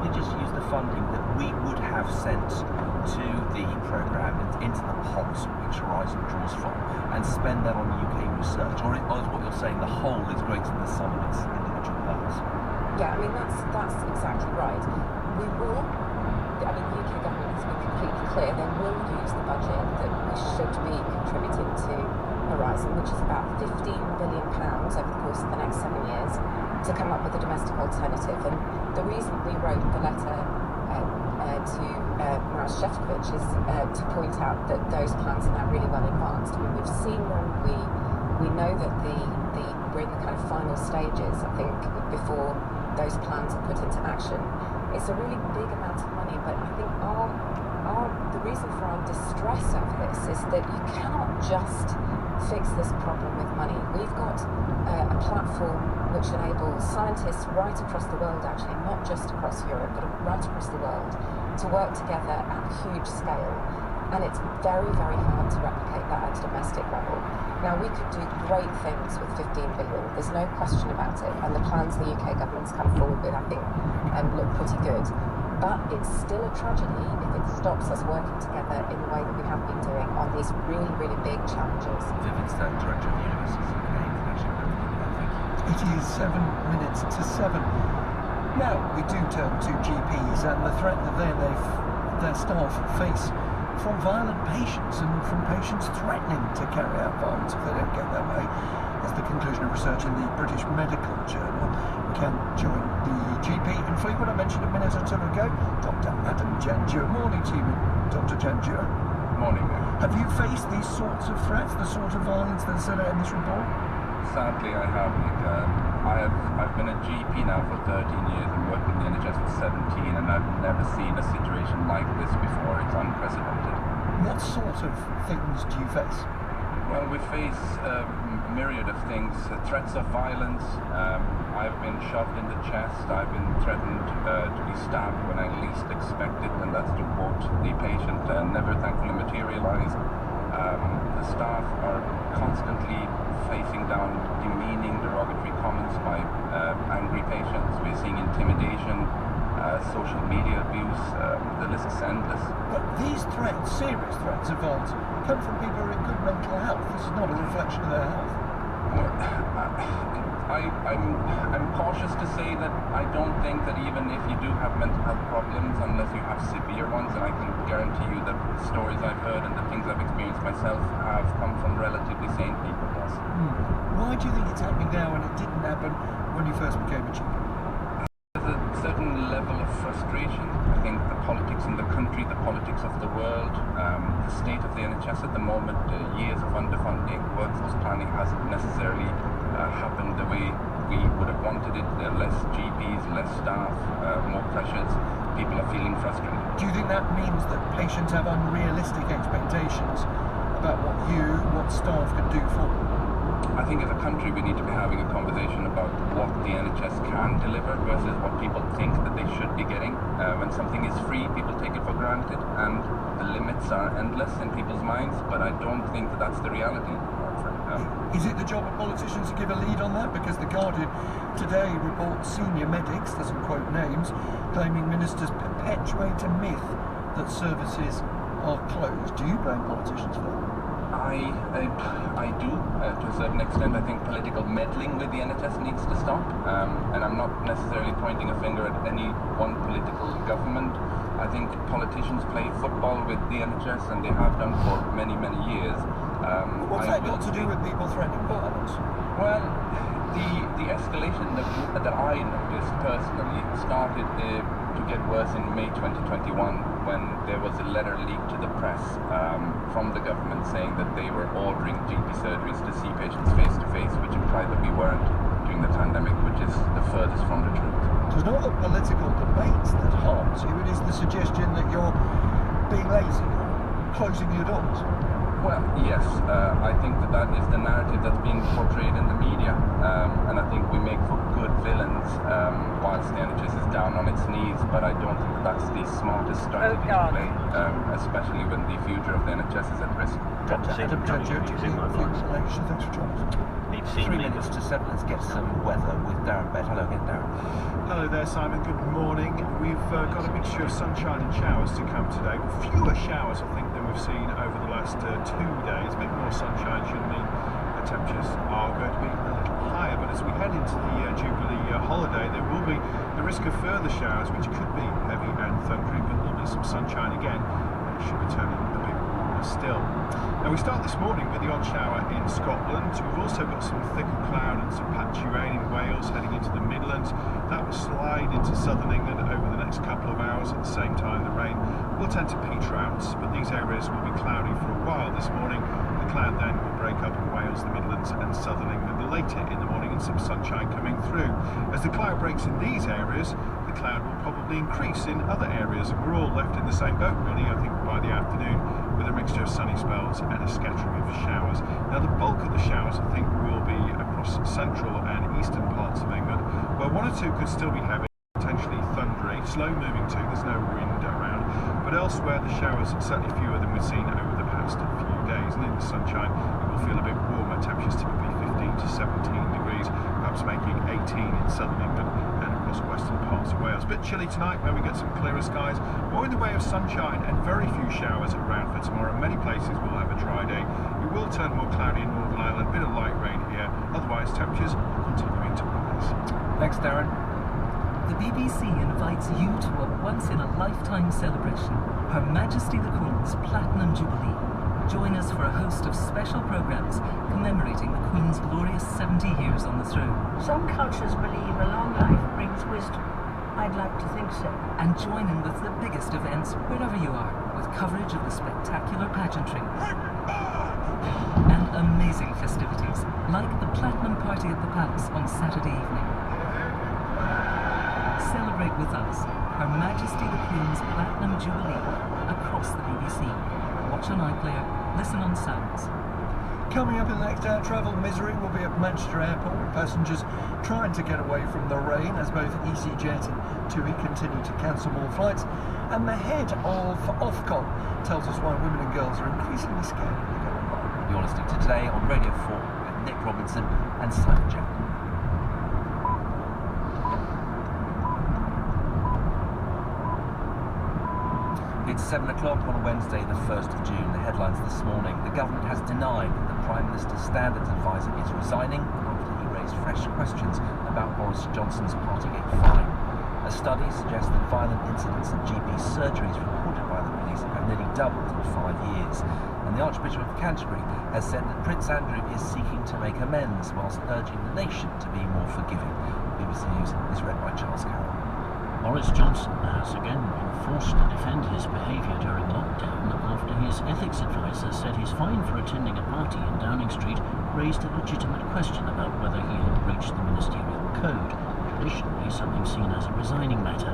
we just use the funding that we would have sent to the programme into the pot which Horizon draws from and spend that on UK research? Or is what you're saying the whole is greater than the sum of its individual parts? Yeah, I mean, that's exactly right. We will, I mean, the UK government has been completely clear they will use the budget that we should be contributing to Horizon, which is about £15 billion over the course of the next 7 years, to come up with a domestic alternative. And the reason we wrote the letter to Maros Shefčovič is to point out that those plans are now really well advanced. I mean, we've seen them, we know that we're in the kind of final stages, I think, before those plans are put into action. It's a really big amount of money, but I think the reason for our distress over this is that you cannot just fix this problem with money. We've got a platform which enables scientists right across the world, actually, not just across Europe, but right across the world, to work together at a huge scale. And it's very, very hard to replicate that at a domestic level. Now, we could do great things with 15 billion, there's no question about it, and the plans the UK government's come forward with, I think, look pretty good. But it's still a tragedy if it stops us working together in the way that we have been doing on these really, really big challenges. Vivian Stone, Director of the Universities of International Thank you. It is 7 minutes to 7. Now, we do turn to GPs and the threat that their staff face from violent patients and from patients threatening to carry out violence if they don't get their way. That's the conclusion of research in the British Medical Journal. We can join the GP in Fleetwood, I mentioned a minute or two ago, Dr. Adam Janjua. Morning to you, Dr. Janjua. Morning. Have you faced these sorts of threats, the sort of violence that's set out in this report? Sadly, I have, Nick. I've been a GP now for 13 years and worked in the NHS for 17, and I've never seen a situation like this before. It's unprecedented. What sort of things do you face? Well, we face a myriad of things. Threats of violence. I've been shoved in the chest. I've been threatened to be stabbed when I least expect it, and that's to quote the patient, never thankfully materialized. The staff are constantly facing down demeaning, derogatory comments by angry patients. We're seeing intimidation, social media abuse, the list is endless. But these threats, serious threats of violence, come from people who are in good mental health. This is not a reflection of their health. Well, I'm cautious to say that I don't think that even if you do have mental health problems, unless you have severe ones, and I can guarantee you that the stories I've heard and the things I've experienced myself have come from relatively sane people, yes. Why do you think it's happening now and it didn't happen when you first became a GP? There's a certain level of frustration. I think the politics in the country, the politics of the world, the state of the NHS at the moment, years of underfunding, workforce planning hasn't necessarily happened the way we would have wanted it. There are less GPs, less staff, more pressures. People are feeling frustrated. Do you think that means that patients have unrealistic expectations about what staff can do for them? I think as a country we need to be having a conversation about what the NHS can deliver versus what people think that they should be getting. When something is free, people take it for granted, and the limits are endless in people's minds, but I don't think that that's the reality. Is it the job of politicians to give a lead on that? Because The Guardian today reports senior medics, doesn't quote names, claiming ministers perpetuate a myth that services are closed. Do you blame politicians for that? I do, to a certain extent. I think political meddling with the NHS needs to stop, and I'm not necessarily pointing a finger at any one political government. I think politicians play football with the NHS, and they have done for many, many years. What's that got to do with people threatening violence? Well, the escalation that I noticed personally started to get worse in May 2021 when there was a letter leaked to the press from the government saying that they were ordering GP surgeries to see patients face to face, which implied that we weren't during the pandemic, which is the furthest from the truth. So it's not the political debate that harms you, it is the suggestion that you're being lazy or closing your doors. Well, yes, I think that is the narrative that's being portrayed in the media, and I think we make for good villains whilst the NHS is down on its knees, but I don't think that's the smartest strategy to play, especially when the future of the NHS is at risk. Dr. Adam Janjua, thanks for joining us. We've 3 seen minutes to 7. Let's get some weather with Darren Bett. Hello again, Darren. Hello there, Simon. Good morning. We've got a mixture of sunshine and showers to come today. Fewer showers, I think, than we've seen over the last 2 days. A bit more sunshine should mean the temperatures are going to be a little higher. But as we head into the Jubilee holiday, there will be the risk of further showers, which could be heavy and thundery, but there'll be some sunshine again. And it should be turning a bit warmer still. Now, we start this morning with the odd shower in Scotland. We've also got some thicker cloud and some patchy rain in Wales heading into the Midlands. That will slide into southern England over the next couple of hours. At the same time, the rain will tend to peter out, but these areas will be cloudy for a while this morning. The cloud then will break up in Wales, the Midlands and southern England later in the morning, and some sunshine coming through. As the cloud breaks in these areas, the cloud will probably increase in other areas, and we're all left in the same boat really, I think, by the afternoon, with a mixture of sunny spells and a scattering of showers. Now, the bulk of the showers, I think, will be across central and eastern parts of England, where 1 or 2 could still be heavy, potentially thundery, slow moving too, there's no wind around, but elsewhere the showers are certainly fewer than we've seen over the past few days, and in the sunshine it will feel a bit warmer, temperatures typically 15 to 17 degrees, perhaps making 18 in southern England and across western parts of Wales. A bit chilly tonight, where we get some clearer skies, more in the way of sunshine and very few showers around for tomorrow. Many places will have a dry day. It will turn more cloudy in Northern Ireland, a bit of light rain here, otherwise temperatures are continuing to rise. Thanks, Darren. The BBC invites you to a once-in-a-lifetime celebration, Her Majesty the Queen's Platinum Jubilee. Join us for a host of special programmes commemorating the Queen's glorious 70 years on the throne. Some cultures believe a long life brings wisdom. I'd like to think so. And join in with the biggest events wherever you are, with coverage of the spectacular pageantry and amazing festivities, like the Platinum Party at the Palace on Saturday evening. Celebrate with us Her Majesty the Queen's Platinum Jubilee across the BBC. Watch on iPlayer, listen on Sounds. Coming up in the next hour, travel misery will be at Manchester Airport, with passengers trying to get away from the rain as both EasyJet and TUI continue to cancel more flights. And the head of Ofcom tells us why women and girls are increasingly scared to go online. You're listening to Today on Radio 4 with Nick Robinson and Simon Jack. It's 7 o'clock on Wednesday, the 1st of June. The headlines this morning. The government has denied that the Prime Minister's Standards Advisor is resigning after he raised fresh questions about Boris Johnson's Partygate fine. A study suggests that violent incidents at GP surgeries reported by the police have nearly doubled in 5 years. And the Archbishop of Canterbury has said that Prince Andrew is seeking to make amends whilst urging the nation to be more forgiving. BBC News is read by Charles Carroll. Boris Johnson has again been forced to defend his behaviour during lockdown after his ethics advisor said his fine for attending a party in Downing Street raised a legitimate question about whether he had breached the ministerial code, traditionally something seen as a resigning matter.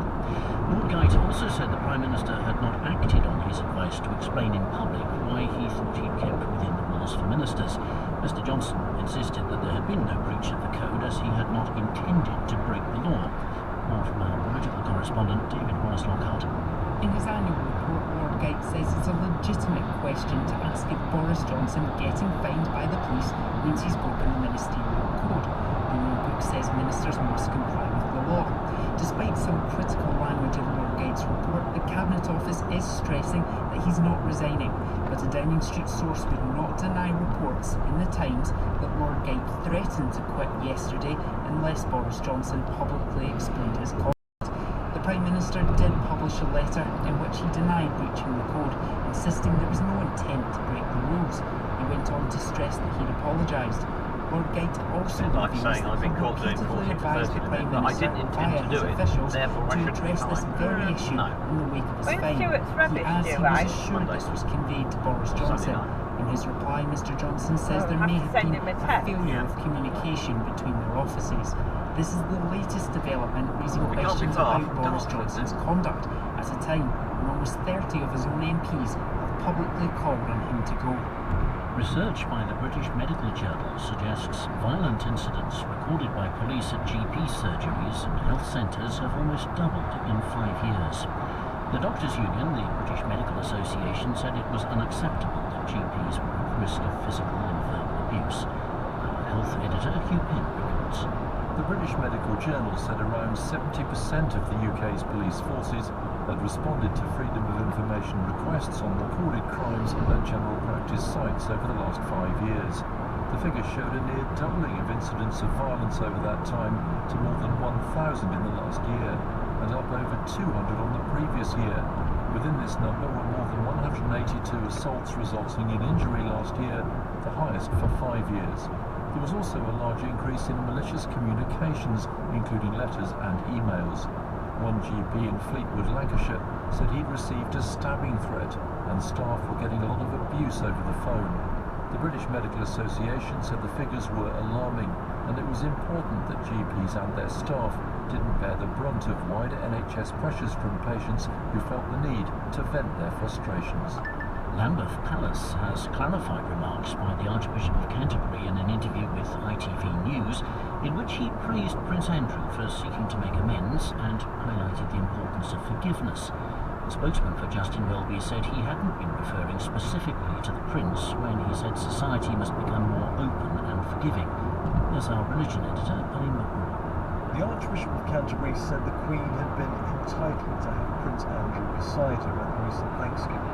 Lord Geidt also said the Prime Minister had not acted on his advice to explain in public why he thought he'd kept within the rules for ministers. Mr Johnson insisted that there had been no breach of the code, as he had not intended to break the law. More from our political correspondent, David Wallace-Lockhart. In his annual report, Lord Geidt says it's a legitimate question to ask if Boris Johnson getting fined by the police means he's broken the ministerial code. The rule book says ministers must comply with the law. Despite some critical language in Lord Geidt's report, the Cabinet Office is stressing that he's not resigning, but a Downing Street source would not deny reports in the Times that Lord Geidt threatened to quit yesterday unless Boris Johnson publicly explained his conduct. The Prime Minister did publish a letter in which he denied breaching the code, insisting there was no intent to break the rules. He went on to stress that he'd apologised. Lord Geidt also like saying I've been caught doing 40 to 30 minutes, but I didn't intend to do it, therefore I shouldn't address this very issue in the wake of his fine. He was assured this was conveyed to Boris Johnson. In his reply, Mr Johnson says there may have been a failure of communication between their offices. This is the latest development raising questions about Boris Johnson's conduct at a time when almost 30 of his own MPs have publicly called on him to go. Research by the British Medical Journal suggests violent incidents recorded by police at GP surgeries and health centres have almost doubled in 5 years. The Doctors' Union, the British Medical Association, said it was unacceptable that GPs were at risk of physical and verbal abuse. Health editor Hugh Penn reports. The British Medical Journal said around 70% of the UK's police forces had responded to Freedom of Information requests on recorded crimes at general practice sites over the last 5 years. The figure showed a near doubling of incidents of violence over that time to more than 1,000 in the last year, and up over 200 on the previous year. Within this number were more than 182 assaults resulting in injury last year, the highest for 5 years. There was also a large increase in malicious communications, including letters and emails. One GP in Fleetwood, Lancashire, said he'd received a stabbing threat and staff were getting a lot of abuse over the phone. The British Medical Association said the figures were alarming and it was important that GPs and their staff didn't bear the brunt of wider NHS pressures from patients who felt the need to vent their frustrations. Lambeth Palace has clarified remarks by the Archbishop of Canterbury in an interview with ITV News, in which he praised Prince Andrew for seeking to make amends and highlighted the importance of forgiveness. The spokesman for Justin Welby said he hadn't been referring specifically to the Prince when he said society must become more open and forgiving. Here's our religion editor, Pauline McGraw. The Archbishop of Canterbury said the Queen had been entitled to have Prince Andrew beside her at the recent Thanksgiving.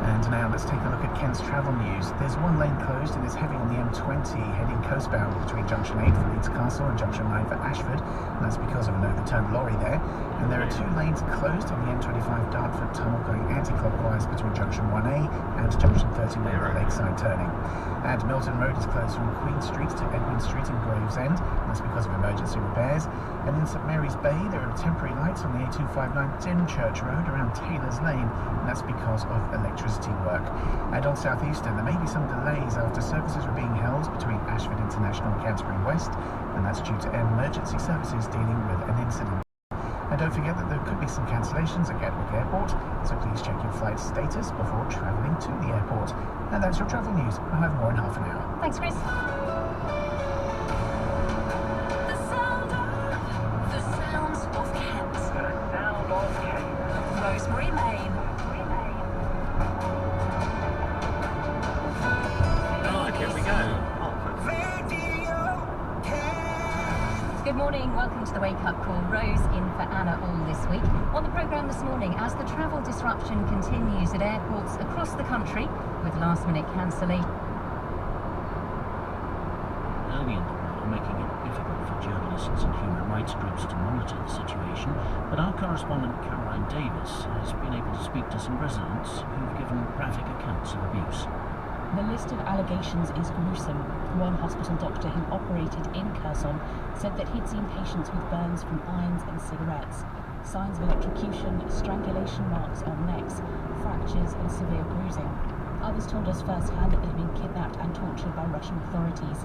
And now let's take a look at Ken's travel news. There's one lane closed and it's heavy on the M20 heading coastbound between Junction 8 for Leeds Castle and Junction 9 for Ashford, and that's because of an overturned lorry there. And there are 2 lanes closed on the M25 Dartford tunnel going anti-clockwise between Junction 1A and Junction 31 for Lakeside turning. And Milton Road is closed from Queen Street to Edwin Street in Gravesend, and that's because of emergency repairs. And in St Mary's Bay there are temporary lights on the A259 Church Road around Taylor's Lane, and that's because of electricity work. And on South Eastern there may be some delays after services were being held between Ashford International and Canterbury West, and that's due to emergency services dealing with an incident. And don't forget that there could be some cancellations at Gatwick Airport, so please check your flight status before travelling to the airport. And that's your travel news. I'll have more in half an hour. Thanks, Chris. The sounds of Kent. The sound of Kent. Rosemary Lane. Right, here we go. Good morning, welcome to the Wake Up Call. Rose in for Anna all this week. On the programme this morning, as the travel disruption continues at airports across the country with last-minute cancelling. Early in the war, making it difficult for journalists and human rights groups to monitor the situation, but our correspondent Caroline Davis has been able to speak to some residents who've given graphic accounts of abuse. The list of allegations is gruesome. One hospital doctor who operated in Kherson said that he'd seen patients with burns from irons and cigarettes, signs of electrocution, strangulation marks on necks, fractures and severe bruising. Others told us firsthand that they'd been kidnapped and tortured by Russian authorities.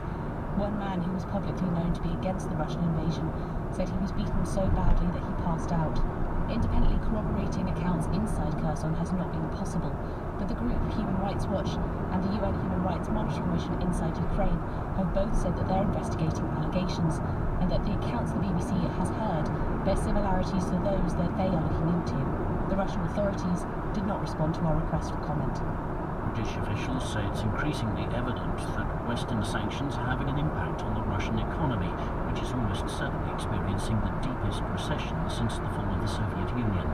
One man who was publicly known to be against the Russian invasion said he was beaten so badly that he passed out. Independently corroborating accounts inside Kherson has not been possible, but the group Human Rights Watch and the UN Human Rights Monitoring Mission inside Ukraine have both said that they're investigating allegations and that the accounts the BBC has heard bear similarities to those that they are looking into. The Russian authorities did not respond to our request for comment. British officials say it's increasingly evident that Western sanctions are having an impact on the Russian economy, which is almost certainly experiencing the deepest recession since the fall of the Soviet Union.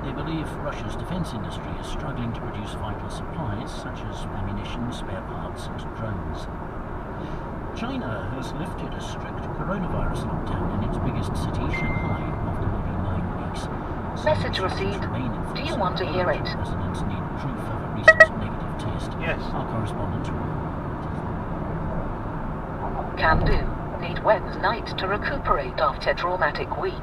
They believe Russia's defence industry is struggling to produce vital supplies such as ammunition, spare parts and drones. China has lifted a strict coronavirus lockdown in its biggest city, Shanghai, after nearly 9 weeks. Message received. Do you want to hear it? Residents need proof of a recent negative test. Yes. Our correspondent. Can do. Need Wednesday night to recuperate after traumatic week.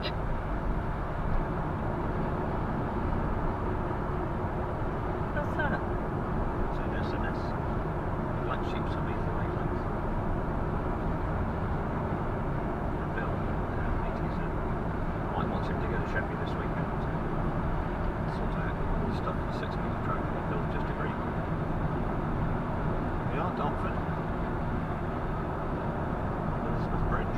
What's that? It's an SMS. Black sheep to me for wavelengths. Bill, meetings. Might want him to go to Sheffield this weekend. Sort out all the stuff for the 6-metre track that Bill just agreed. We are Dartford. Elizabeth Bridge.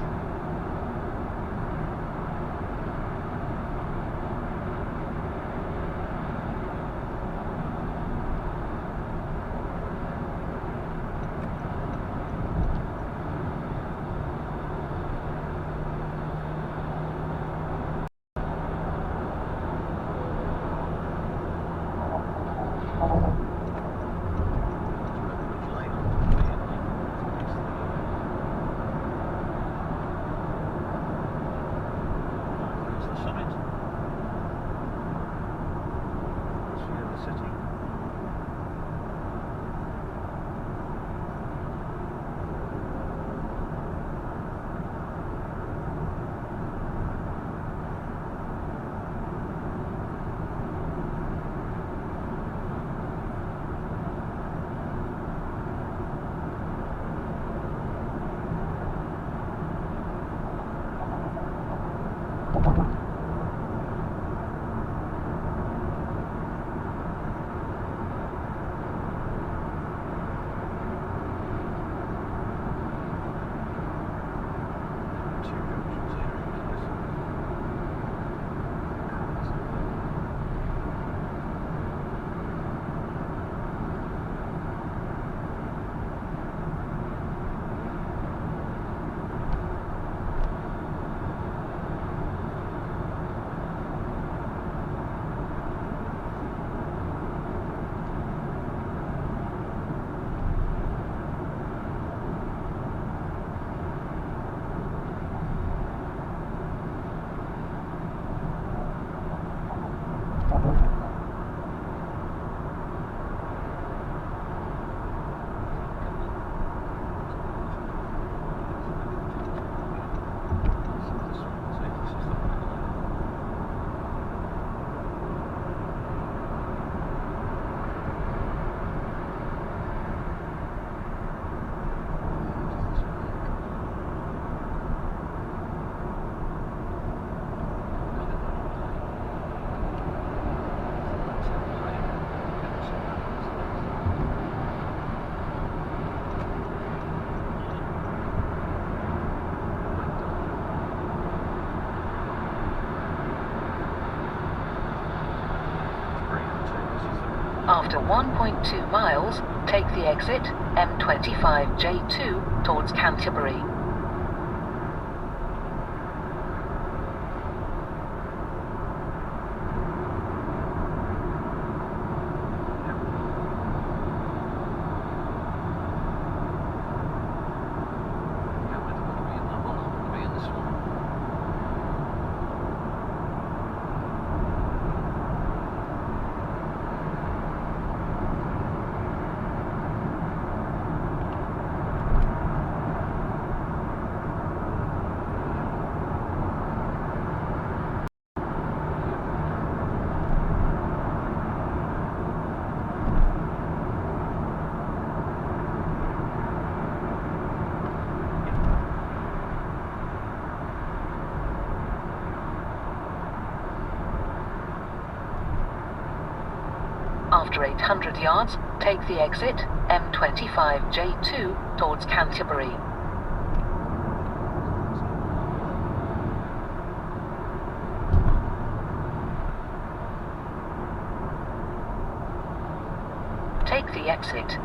city. After 1.2 miles, take the exit M25 J2 towards Canterbury. After 800 yards, take the exit M25 J2 towards Canterbury. Take the exit